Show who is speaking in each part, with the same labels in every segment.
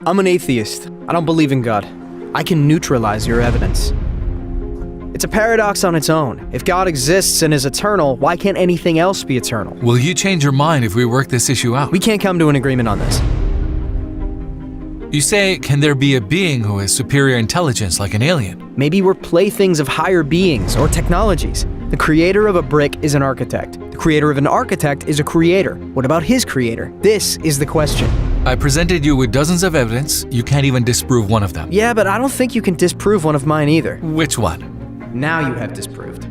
Speaker 1: I'm an atheist. I don't believe in God. I can neutralize your evidence. It's a paradox on its own. If God exists and is eternal, why can't anything else be eternal?
Speaker 2: Will you change your mind if we work this issue out?
Speaker 1: We can't come to an agreement on this.
Speaker 2: You say, can there be a being who has superior intelligence like an alien?
Speaker 1: Maybe we're playthings of higher beings or technologies. The creator of a brick is an architect. The creator of an architect is a creator. What about his creator? This is the question.
Speaker 2: I presented you with dozens of evidence. You can't even disprove one of them.
Speaker 1: Yeah, but I don't think you can disprove one of mine either.
Speaker 2: Which one?
Speaker 1: Now you have disproved.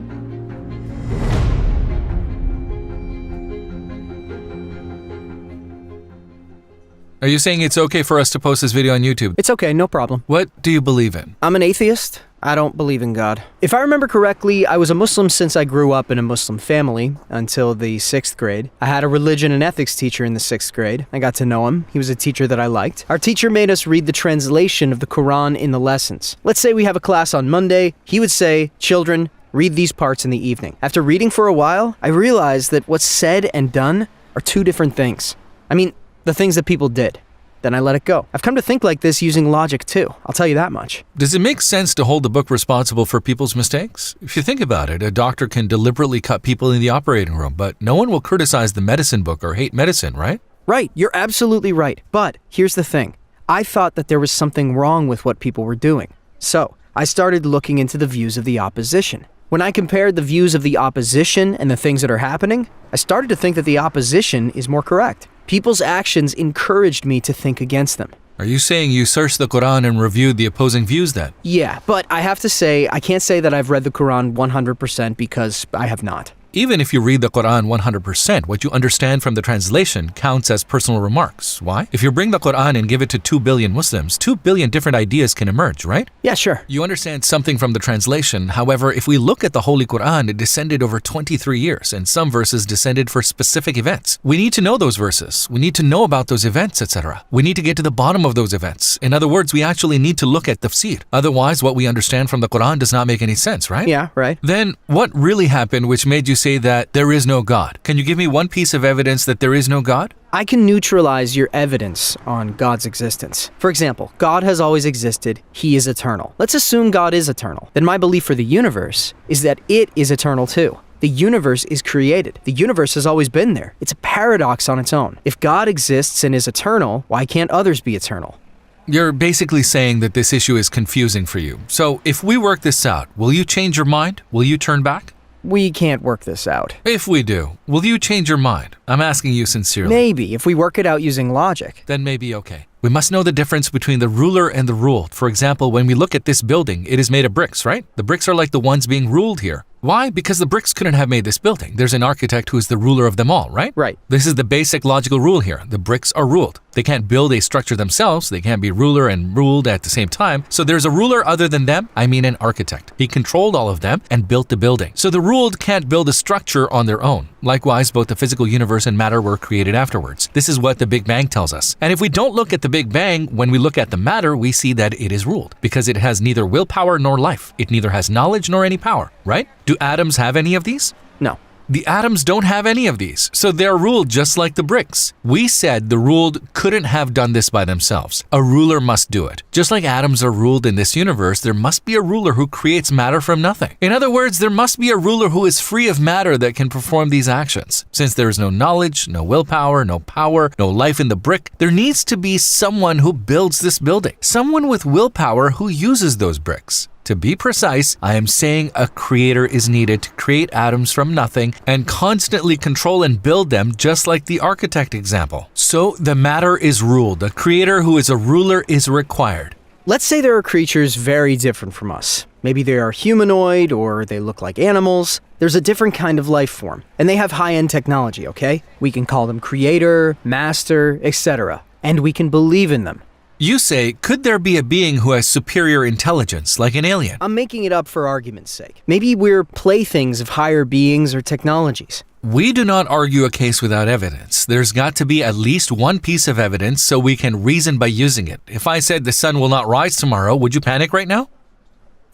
Speaker 2: Are you saying it's okay for us to post this video on YouTube?
Speaker 1: It's okay, no problem.
Speaker 2: What do you believe in?
Speaker 1: I'm an atheist. I don't believe in God. If I remember correctly, I was a Muslim since I grew up in a Muslim family until the 6th grade. I had a religion and ethics teacher in the 6th grade. I got to know him. He was a teacher that I liked. Our teacher made us read the translation of the Quran in the lessons. Let's say we have a class on Monday. He would say, "Children, read these parts in the evening." After reading for a while, I realized that what's said and done are two different things. I mean, the things that people did. Then I let it go. I've come to think like this using logic too. I'll tell you that much.
Speaker 2: Does it make sense to hold the book responsible for people's mistakes? If you think about it, a doctor can deliberately cut people in the operating room, but no one will criticize the medicine book or hate medicine, right?
Speaker 1: Right, you're absolutely right. But here's the thing. I thought that there was something wrong with what people were doing. So I started looking into the views of the opposition. When I compared the views of the opposition and the things that are happening, I started to think that the opposition is more correct. People's actions encouraged me to think against them.
Speaker 2: Are you saying you searched the Quran and reviewed the opposing views then?
Speaker 1: Yeah, but I have to say, I can't say that I've read the Quran 100% because I have not.
Speaker 2: Even if you read the Quran 100%, what you understand from the translation counts as personal remarks. Why? If you bring the Quran and give it to 2 billion Muslims, 2 billion different ideas can emerge, right?
Speaker 1: Yeah, sure.
Speaker 2: You understand something from the translation. However, if we look at the Holy Quran, it descended over 23 years, and some verses descended for specific events. We need to know those verses. We need to know about those events, etc. We need to get to the bottom of those events. In other words, we actually need to look at tafsir. Otherwise, what we understand from the Quran does not make any sense, right?
Speaker 1: Yeah, right.
Speaker 2: Then, what really happened which made you say that there is no God? Can you give me one piece of evidence that there is no God?
Speaker 1: I can neutralize your evidence on God's existence. For example, God has always existed. He is eternal. Let's assume God is eternal. Then my belief for the universe is that it is eternal too. The universe is created. The universe has always been there. It's a paradox on its own. If God exists and is eternal, why can't others be eternal?
Speaker 2: You're basically saying that this issue is confusing for you. So if we work this out, will you change your mind? Will you turn back?
Speaker 1: We can't work this out.
Speaker 2: If we do, will you change your mind? I'm asking you sincerely.
Speaker 1: Maybe, if we work it out using logic.
Speaker 2: Then maybe okay. We must know the difference between the ruler and the ruled. For example, when we look at this building, it is made of bricks, right? The bricks are like the ones being ruled here. Why? Because the bricks couldn't have made this building. There's an architect who is the ruler of them all, right?
Speaker 1: Right.
Speaker 2: This is the basic logical rule here. The bricks are ruled. They can't build a structure themselves. They can't be ruler and ruled at the same time. So there's a ruler other than them. I mean an architect. He controlled all of them and built the building. So the ruled can't build a structure on their own. Likewise, both the physical universe and matter were created afterwards. This is what the Big Bang tells us. And if we don't look at the Big Bang, when we look at the matter, we see that it is ruled because it has neither willpower nor life. It neither has knowledge nor any power, right? Do atoms have any of these?
Speaker 1: No.
Speaker 2: The atoms don't have any of these, so they're ruled just like the bricks. We said the ruled couldn't have done this by themselves. A ruler must do it. Just like atoms are ruled in this universe, there must be a ruler who creates matter from nothing. In other words, there must be a ruler who is free of matter that can perform these actions. Since there is no knowledge, no willpower, no power, no life in the brick, there needs to be someone who builds this building. Someone with willpower who uses those bricks. To be precise, I am saying a creator is needed to create atoms from nothing and constantly control and build them just like the architect example. So the matter is ruled. A creator who is a ruler is required.
Speaker 1: Let's say there are creatures very different from us. Maybe they are humanoid or they look like animals. There's a different kind of life form. And they have high-end technology, okay? We can call them creator, master, etc. And we can believe in them.
Speaker 2: You say, could there be a being who has superior intelligence, like an alien?
Speaker 1: I'm making it up for argument's sake. Maybe we're playthings of higher beings or technologies.
Speaker 2: We do not argue a case without evidence. There's got to be at least one piece of evidence so we can reason by using it. If I said the sun will not rise tomorrow, would you panic right now?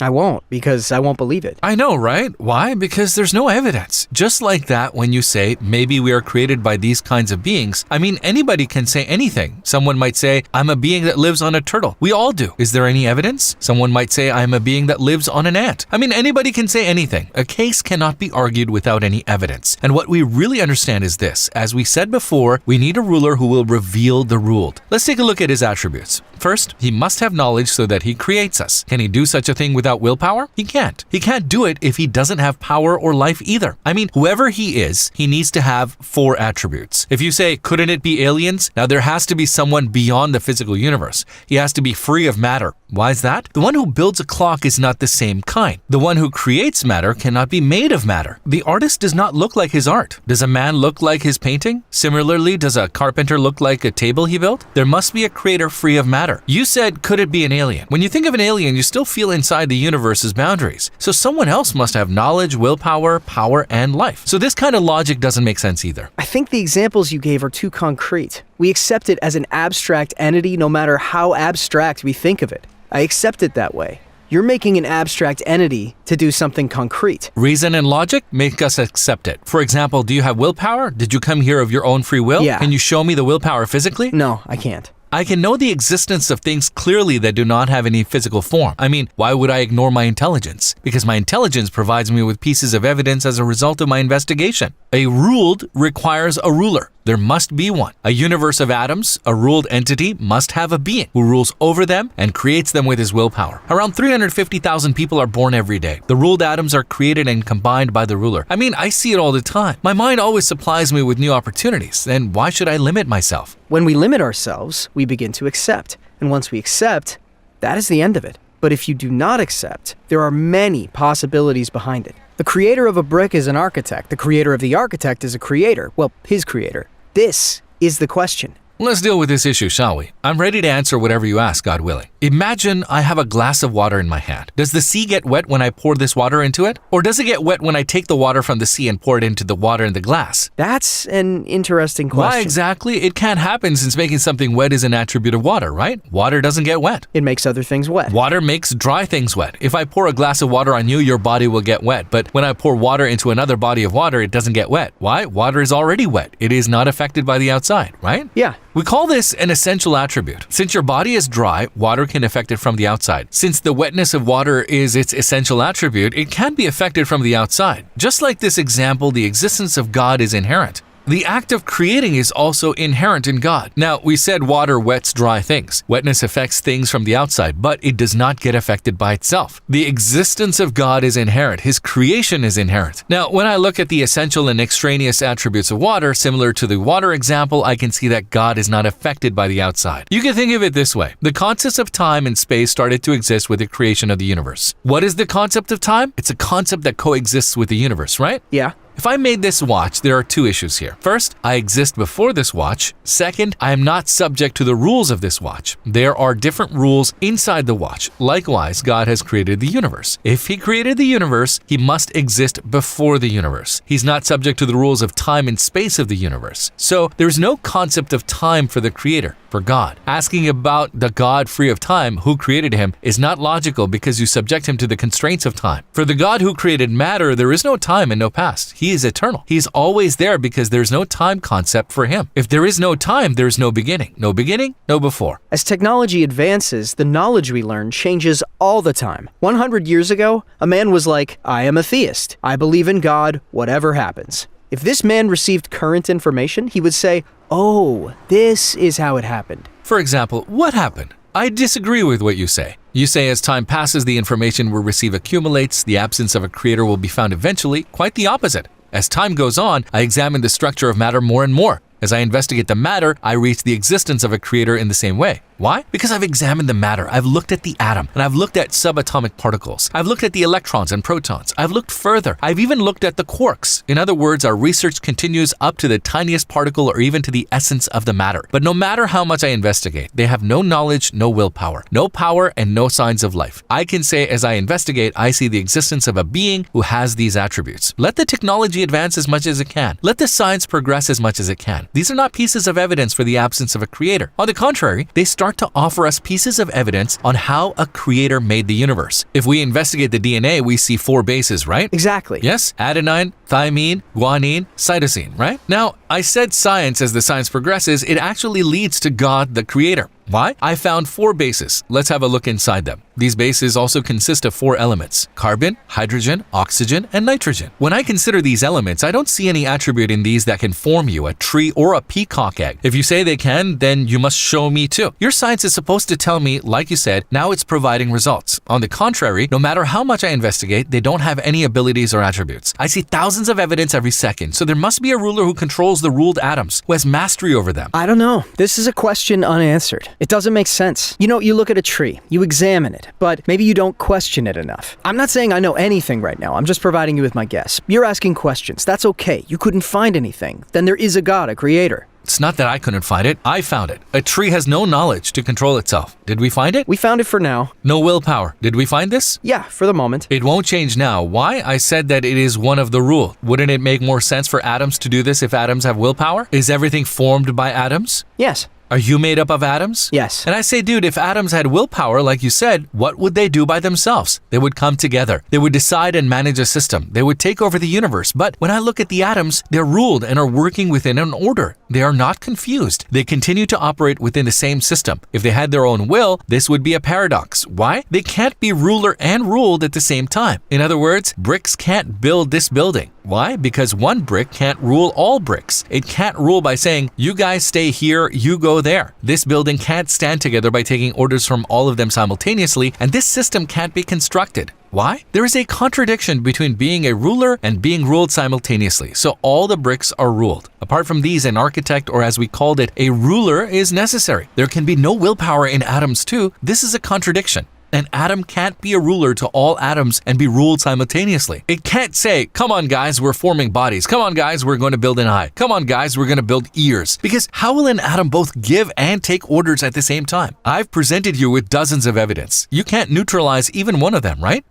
Speaker 1: I won't, because I won't believe it.
Speaker 2: I know, right? Why? Because there's no evidence. Just like that, when you say, maybe we are created by these kinds of beings, I mean, anybody can say anything. Someone might say, I'm a being that lives on a turtle. We all do. Is there any evidence? Someone might say, I'm a being that lives on an ant. I mean, anybody can say anything. A case cannot be argued without any evidence. And what we really understand is this. As we said before, we need a ruler who will reveal the ruled. Let's take a look at his attributes. First, he must have knowledge so that he creates us. Can he do such a thing without willpower? He can't. He can't do it if he doesn't have power or life either. I mean, whoever he is, he needs to have 4 attributes. If you say, couldn't it be aliens? Now there has to be someone beyond the physical universe. He has to be free of matter. Why is that? The one who builds a clock is not the same kind. The one who creates matter cannot be made of matter. The artist does not look like his art. Does a man look like his painting? Similarly, does a carpenter look like a table he built? There must be a creator free of matter. You said, could it be an alien? When you think of an alien, you still feel inside the universe's boundaries. So someone else must have knowledge, willpower, power, and life. So this kind of logic doesn't make sense either.
Speaker 1: I think the examples you gave are too concrete. We accept it as an abstract entity no matter how abstract we think of it. I accept it that way. You're making an abstract entity to do something concrete.
Speaker 2: Reason and logic make us accept it. For example, do you have willpower? Did you come here of your own free will?
Speaker 1: Yeah.
Speaker 2: Can you show me the willpower physically?
Speaker 1: No, I can't.
Speaker 2: I can know the existence of things clearly that do not have any physical form. I mean, why would I ignore my intelligence? Because my intelligence provides me with pieces of evidence as a result of my investigation. A ruled requires a ruler. There must be one. A universe of atoms, a ruled entity, must have a being who rules over them and creates them with his willpower. Around 350,000 people are born every day. The ruled atoms are created and combined by the ruler. I mean, I see it all the time. My mind always supplies me with new opportunities. Then why should I limit myself?
Speaker 1: When we limit ourselves, we begin to accept. And once we accept, that is the end of it. But if you do not accept, there are many possibilities behind it. The creator of a brick is an architect. The creator of the architect is a creator. Well, his creator. This is the question.
Speaker 2: Let's deal with this issue, shall we? I'm ready to answer whatever you ask, God willing. Imagine I have a glass of water in my hand. Does the sea get wet when I pour this water into it? Or does it get wet when I take the water from the sea and pour it into the water in the glass?
Speaker 1: That's an interesting question.
Speaker 2: Why exactly? It can't happen since making something wet is an attribute of water, right? Water doesn't get wet.
Speaker 1: It makes other things wet.
Speaker 2: Water makes dry things wet. If I pour a glass of water on you, your body will get wet. But when I pour water into another body of water, it doesn't get wet. Why? Water is already wet. It is not affected by the outside, right?
Speaker 1: Yeah.
Speaker 2: We call this an essential attribute. Since your body is dry, water can affect it from the outside. Since the wetness of water is its essential attribute, it can be affected from the outside. Just like this example, the existence of God is inherent. The act of creating is also inherent in God. Now, we said water wets dry things. Wetness affects things from the outside, but it does not get affected by itself. The existence of God is inherent. His creation is inherent. Now, when I look at the essential and extraneous attributes of water, similar to the water example, I can see that God is not affected by the outside. You can think of it this way. The concepts of time and space started to exist with the creation of the universe. What is the concept of time? It's a concept that coexists with the universe, right?
Speaker 1: Yeah.
Speaker 2: If I made this watch, there are 2 issues here. First, I exist before this watch. Second, I am not subject to the rules of this watch. There are different rules inside the watch. Likewise, God has created the universe. If He created the universe, He must exist before the universe. He's not subject to the rules of time and space of the universe. So there's no concept of time for the Creator, for God. Asking about the God free of time, who created Him, is not logical because you subject Him to the constraints of time. For the God who created matter, there is no time and no past. He is eternal. He's always there because there's no time concept for Him. If there is no time, there's no beginning. No beginning, no before.
Speaker 1: As technology advances, the knowledge we learn changes all the time. 100 years ago, a man was like, I am a theist. I believe in God, whatever happens. If this man received current information, he would say, oh, this is how it happened.
Speaker 2: For example, what happened? I disagree with what you say. You say as time passes, the information we receive accumulates, the absence of a creator will be found eventually. Quite the opposite. As time goes on, I examine the structure of matter more and more. As I investigate the matter, I reach the existence of a creator in the same way. Why? Because I've examined the matter. I've looked at the atom, and I've looked at subatomic particles. I've looked at the electrons and protons. I've looked further. I've even looked at the quarks. In other words, our research continues up to the tiniest particle or even to the essence of the matter. But no matter how much I investigate, they have no knowledge, no willpower, no power, and no signs of life. I can say as I investigate, I see the existence of a being who has these attributes. Let the technology advance as much as it can. Let the science progress as much as it can. These are not pieces of evidence for the absence of a creator. On the contrary, they start to offer us pieces of evidence on how a creator made the universe. If we investigate the DNA, we see 4 bases, right?
Speaker 1: Exactly.
Speaker 2: Yes? Adenine, thymine, guanine, cytosine, right? Now, I said science as the science progresses, it actually leads to God, the creator. Why? I found 4 bases. Let's have a look inside them. These bases also consist of 4 elements: carbon, hydrogen, oxygen, and nitrogen. When I consider these elements, I don't see any attribute in these that can form you, a tree or a peacock egg. If you say they can, then you must show me too. Your science is supposed to tell me, like you said, now it's providing results. On the contrary, no matter how much I investigate, they don't have any abilities or attributes. I see thousands of evidence every second, so there must be a ruler who controls the ruled atoms, who has mastery over them.
Speaker 1: I don't know. This is a question unanswered. It doesn't make sense. You know, you look at a tree, you examine it, but maybe you don't question it enough. I'm not saying I know anything right now. I'm just providing you with my guess. You're asking questions. That's okay. You couldn't find anything. Then there is a God, a creator.
Speaker 2: It's not that I couldn't find it. I found it. A tree has no knowledge to control itself. Did we find it?
Speaker 1: We found it for now.
Speaker 2: No willpower. Did we find this?
Speaker 1: Yeah, for the moment.
Speaker 2: It won't change now. Why? I said that it is one of the rule. Wouldn't it make more sense for atoms to do this if atoms have willpower? Is everything formed by atoms?
Speaker 1: Yes.
Speaker 2: Are you made up of atoms?
Speaker 1: Yes.
Speaker 2: And I say, dude, if atoms had willpower, like you said, what would they do by themselves? They would come together. They would decide and manage a system. They would take over the universe. But when I look at the atoms, they're ruled and are working within an order. They are not confused. They continue to operate within the same system. If they had their own will, this would be a paradox. Why? They can't be ruler and ruled at the same time. In other words, bricks can't build this building. Why? Because one brick can't rule all bricks. It can't rule by saying, you guys stay here, you go there. This building can't stand together by taking orders from all of them simultaneously, and this system can't be constructed. Why? There is a contradiction between being a ruler and being ruled simultaneously, so all the bricks are ruled. Apart from these, an architect, or as we called it, a ruler, is necessary. There can be no willpower in atoms too. This is a contradiction. An atom can't be a ruler to all atoms and be ruled simultaneously. It can't say, come on guys, we're forming bodies. Come on guys, we're going to build an eye. Come on guys, we're going to build ears. Because how will an atom both give and take orders at the same time? I've presented you with dozens of evidence. You can't neutralize even one of them, right?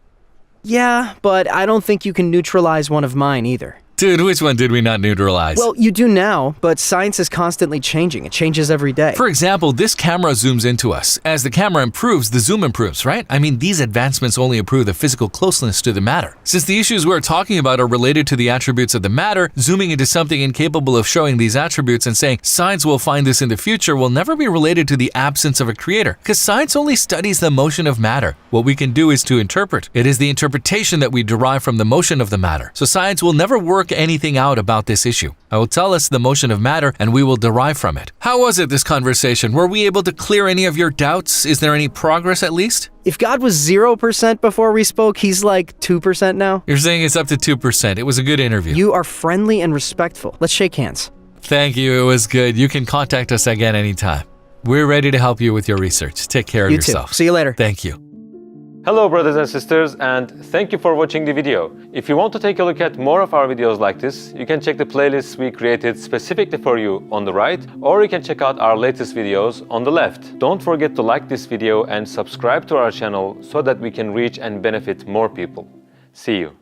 Speaker 1: Yeah, but I don't think you can neutralize one of mine either.
Speaker 2: Dude, which one did we not neutralize?
Speaker 1: Well, you do now, but science is constantly changing. It changes every day.
Speaker 2: For example, this camera zooms into us. As the camera improves, the zoom improves, right? I mean, these advancements only improve the physical closeness to the matter. Since the issues we're talking about are related to the attributes of the matter, zooming into something incapable of showing these attributes and saying science will find this in the future will never be related to the absence of a creator, because science only studies the motion of matter. What we can do is to interpret. It is the interpretation that we derive from the motion of the matter. So science will never work anything out about this issue. I will tell us the motion of matter and we will derive from it. How was it, this conversation? Were we able to clear any of your doubts? Is there any progress at least?
Speaker 1: If God was 0% before we spoke, he's like 2% now.
Speaker 2: You're saying it's up to 2%. It was a good interview.
Speaker 1: You are friendly and respectful. Let's shake hands.
Speaker 2: Thank you. It was good. You can contact us again anytime. We're ready to help you with your research. Take care of yourself.
Speaker 1: See you later.
Speaker 2: Thank you.
Speaker 3: Hello brothers and sisters, and thank you for watching the video. If you want to take a look at more of our videos like this, you can check the playlists we created specifically for you on the right, or you can check out our latest videos on the left. Don't forget to like this video and subscribe to our channel so that we can reach and benefit more people. See you.